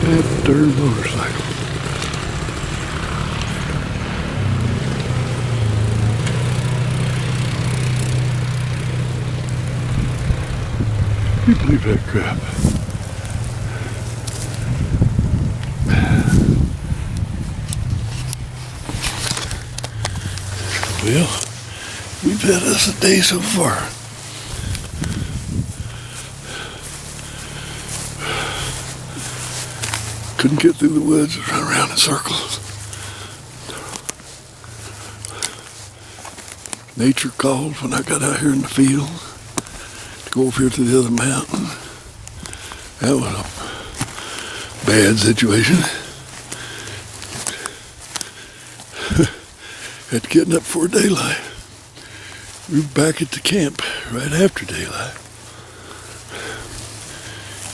That darn motorcycle. Can you believe that crap? Well, we've had us a day so far. Couldn't get through the woods, run around in circles. Nature called when I got out here in the field to go over here to the other mountain. That was a bad situation. Had to get up before daylight. We were back at the camp right after daylight.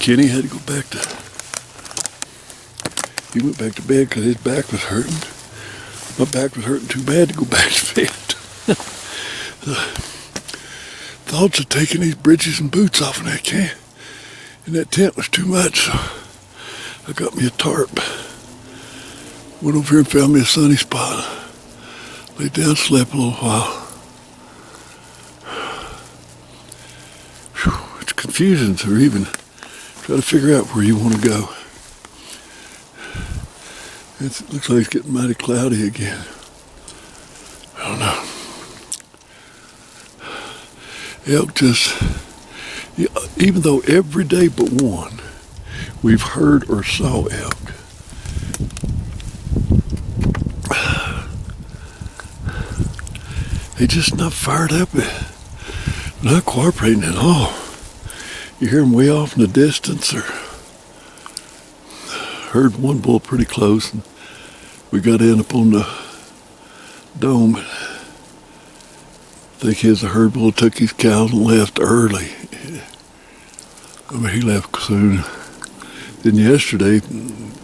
Kenny had to go back to... He went back to bed because his back was hurting. My back was hurting too bad to go back to bed. The thoughts of taking these britches and boots off in that camp, in that tent was too much. So I got me a tarp. Went over here and found me a sunny spot. Laid down, slept a little while. Whew, it's confusing to even try to figure out where you want to go. It looks like it's getting mighty cloudy again. I don't know. Elk just, even though every day but one, we've heard or saw elk. They just not fired up, not cooperating at all. You hear them way off in the distance, or heard one bull pretty close, and we got in up on the dome. I think he was a herd bull, took his cows and left early. I mean, he left soon. Then yesterday,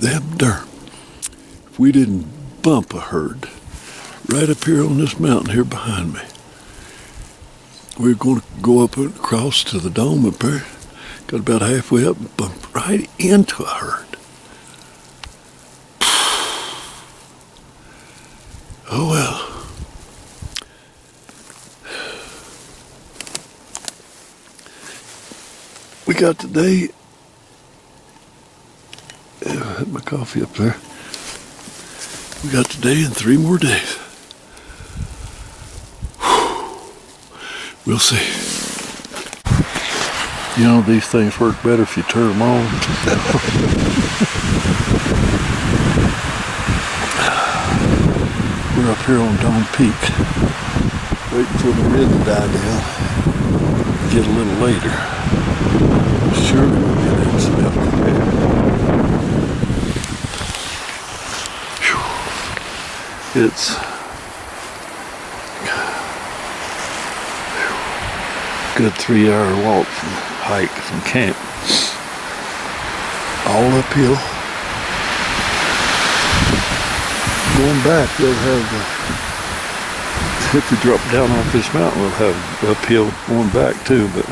if we didn't bump a herd right up here on this mountain here behind me, we were going to go up and across to the dome up there. Got about halfway up and bumped right into a herd. Oh well. We got today, I had my coffee up there. We got today and 3 more days. We'll see. You know, these things work better if you turn them on. We're up here on Dome Peak, waiting for the wind to die down. Get a little later. Sure, we'll get in some elk. It's a good 3-hour walk hike from camp. All uphill. Going back, we'll have if we drop down off this mountain, we'll have uphill going back too, but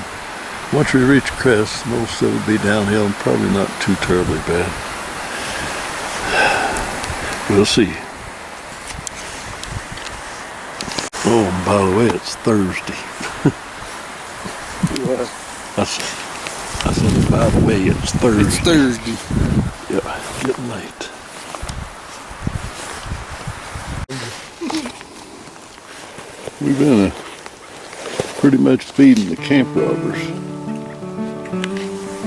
once we reach the crest, most of it will be downhill and probably not too terribly bad. We'll see. Oh, and by the way, it's Thursday. I said, by the way, it's Thursday. It's Thursday. Yeah, getting late. We've been pretty much feeding the camp robbers.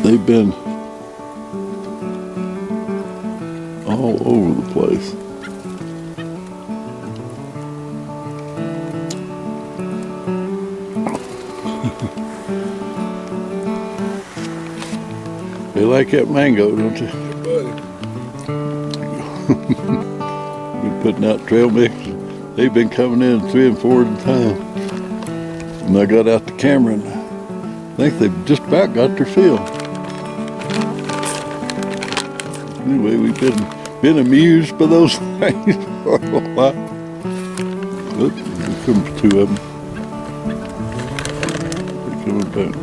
They've been all over the place. They like that mango, don't they? Been putting out trail mix. They've been coming in 3 and 4 at a time. And I got out the camera and I think they've just about got their fill. Anyway, we've been amused by those things for a while. Look, here comes 2 of them. They're coming back.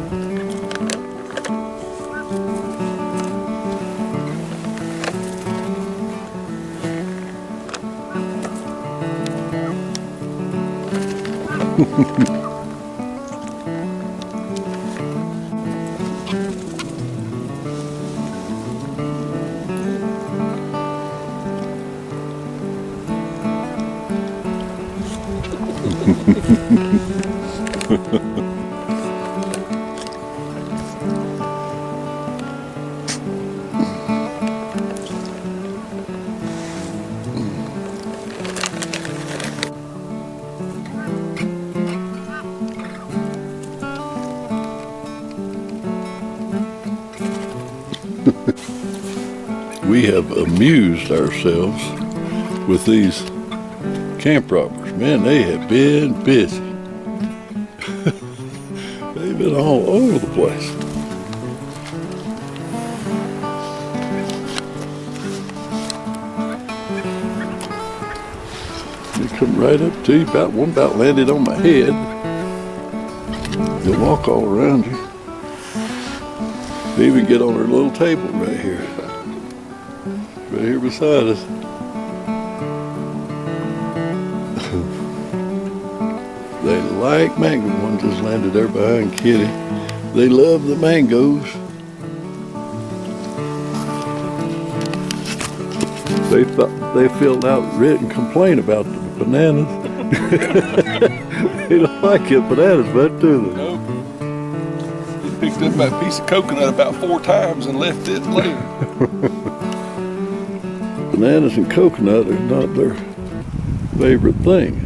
We have amused ourselves with these camp robbers. Man, they have been busy. They've been all over the place. They come right up to you. One about landed on my head. They'll walk all around you. They even get on their little table right here. Right here beside us. They like mango. One just landed there behind Kitty. They love the mangoes. They filled out a written complaint about the bananas. They don't like your bananas much, do they? Nope. He picked up that piece of coconut about 4 times and left it later. Bananas and coconut are not their favorite thing.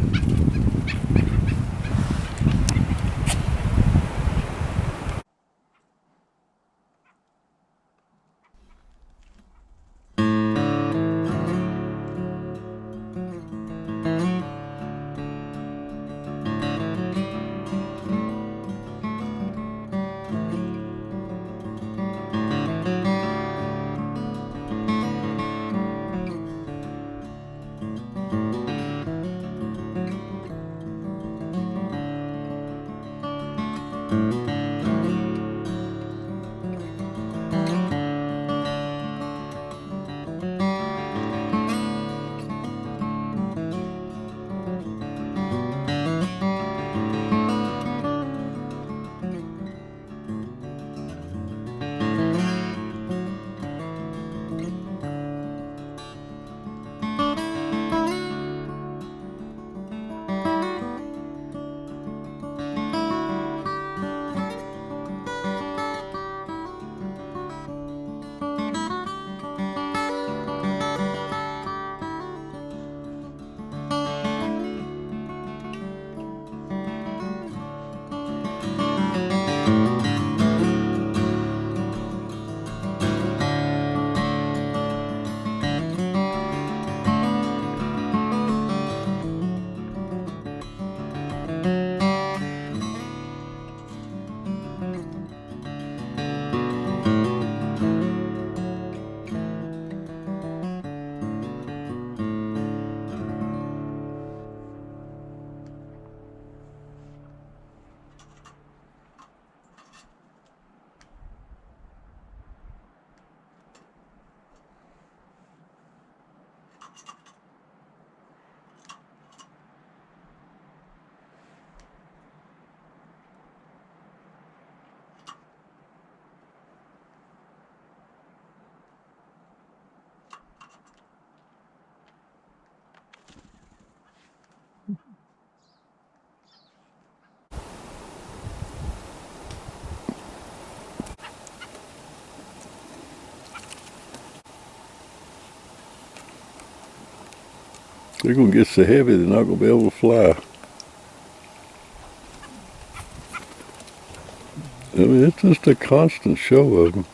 They're going to get so heavy they're not going to be able to fly. I mean, it's just a constant show of them.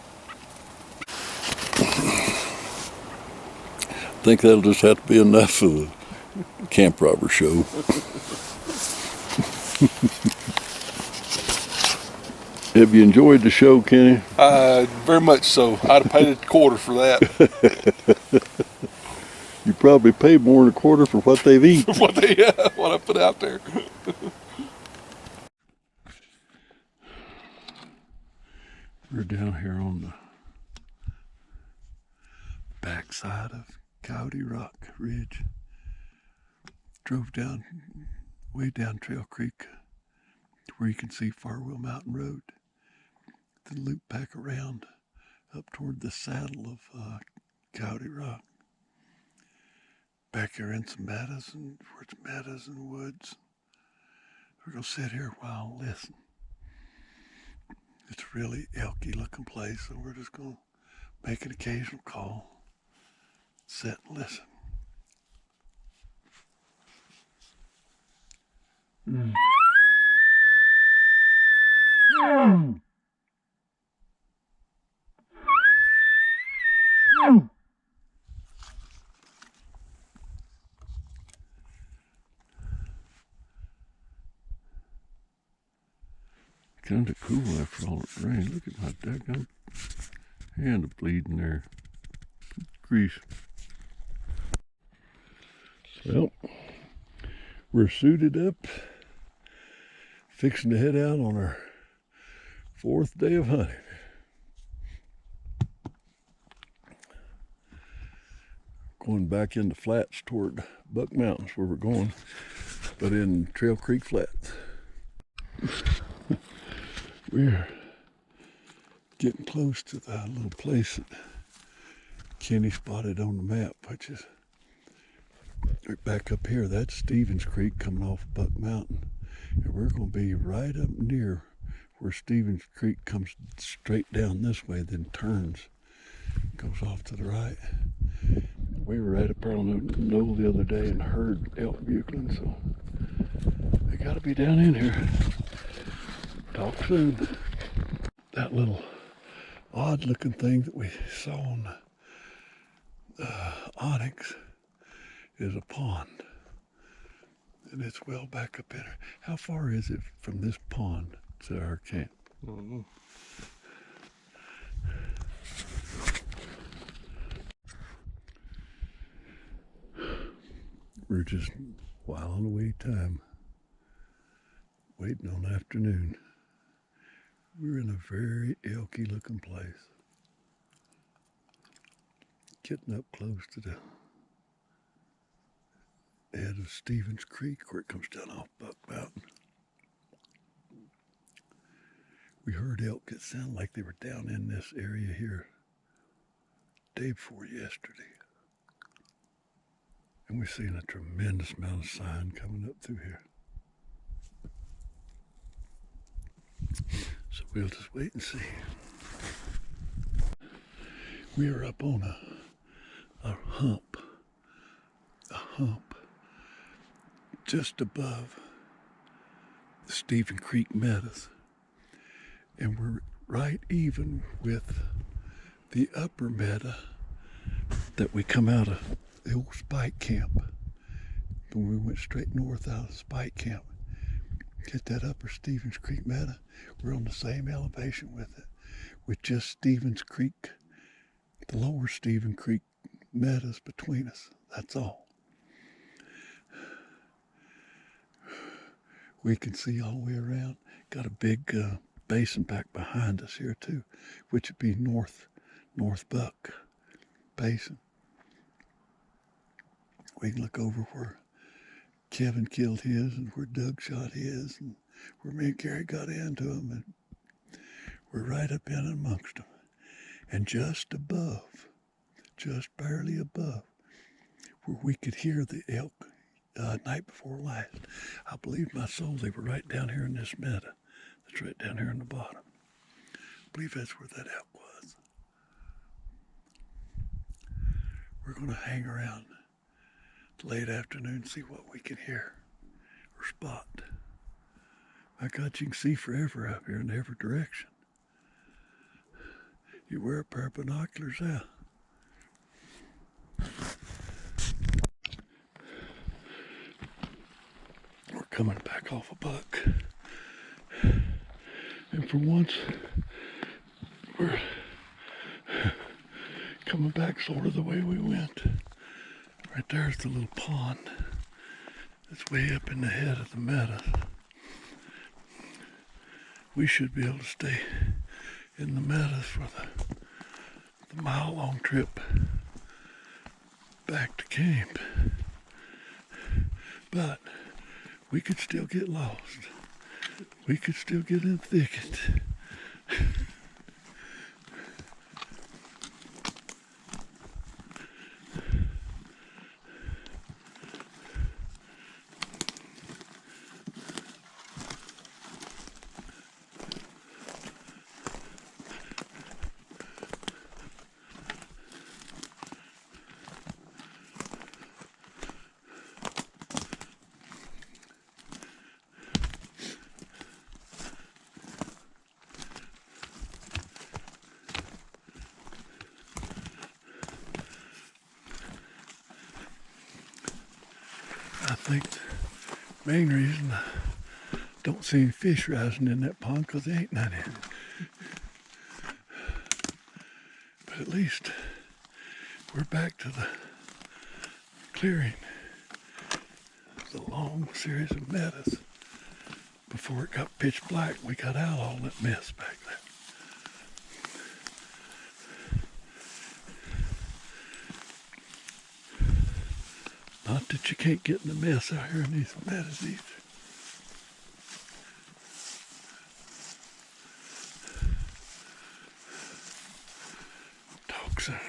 I think that'll just have to be enough for the camp robber show. Have you enjoyed the show, Kenny? Very much so. I'd have paid a quarter for that. You probably paid more than a quarter for what they've eaten. what I put out there. We're down here on the backside of Coyote Rock Ridge. Drove down, way down Trail Creek where you can see Farwell Mountain Road. Then loop back around up toward the saddle of Coyote Rock. Back here in some meadows and towards meadows and woods. We're going to sit here a while and listen. It's a really elky looking place, so we're just going to make an occasional call, sit and listen. Mm. Mm. Mm. Kind of cool after all it rained. Look at my daggone hand bleeding there. Grease. Well, we're suited up, fixing to head out on our 4th day of hunting. Going back into flats toward Buck Mountains where we're going, but in Trail Creek Flats. We're getting close to the little place that Kenny spotted on the map, which is right back up here. That's Stevens Creek coming off Buck Mountain. And we're going to be right up near where Stevens Creek comes straight down this way, then turns, goes off to the right. We were right up there on the knoll the other day and heard elk bugling, so they got to be down in here. Talk soon. That little odd looking thing that we saw on Onyx is a pond, and it's well back up in here. How far is it from this pond to our camp? Mm-hmm. We're just whiling away time, waiting on afternoon. We're in a very elky looking place. Getting up close to the head of Stevens Creek where it comes down off Buck Mountain. We heard elk that sounded like they were down in this area here day before yesterday. And we've seen a tremendous amount of sign coming up through here. So we'll just wait and see. We are up on a hump just above the Stephen Creek Meadows. And we're right even with the upper meadow that we come out of the old Spike Camp. When we went straight north out of Spike Camp, get that upper Stevens Creek meadow, we're on the same elevation with it, with just Stevens Creek, the lower Stevens Creek meadows between us. That's all. We can see all the way around. Got a big basin back behind us here too, which would be North Buck Basin. We can look over where Kevin killed his and where Doug shot his and where me and Gary got into them, and we're right up in amongst them. And just above, just barely above, where we could hear the elk night before last. I believe my soul they were right down here in this meadow. That's right down here in the bottom. I believe that's where that elk was. We're going to hang around late afternoon and see what we can hear or spot. My God, you can see forever up here in every direction. You wear a pair of binoculars out. We're coming back off a buck. And for once, we're coming back sort of the way we went. Right there's the little pond that's way up in the head of the meadow. We should be able to stay in the meadows for the mile-long trip back to camp. But we could still get lost. We could still get in the thicket. I think the main reason I don't see any fish rising in that pond because there ain't none in it. But at least we're back to the clearing. It's a long series of meadows. Before it got pitch black, we got out all that mess back there. Not that you can't get in the mess out here in these meadows either. Dogs are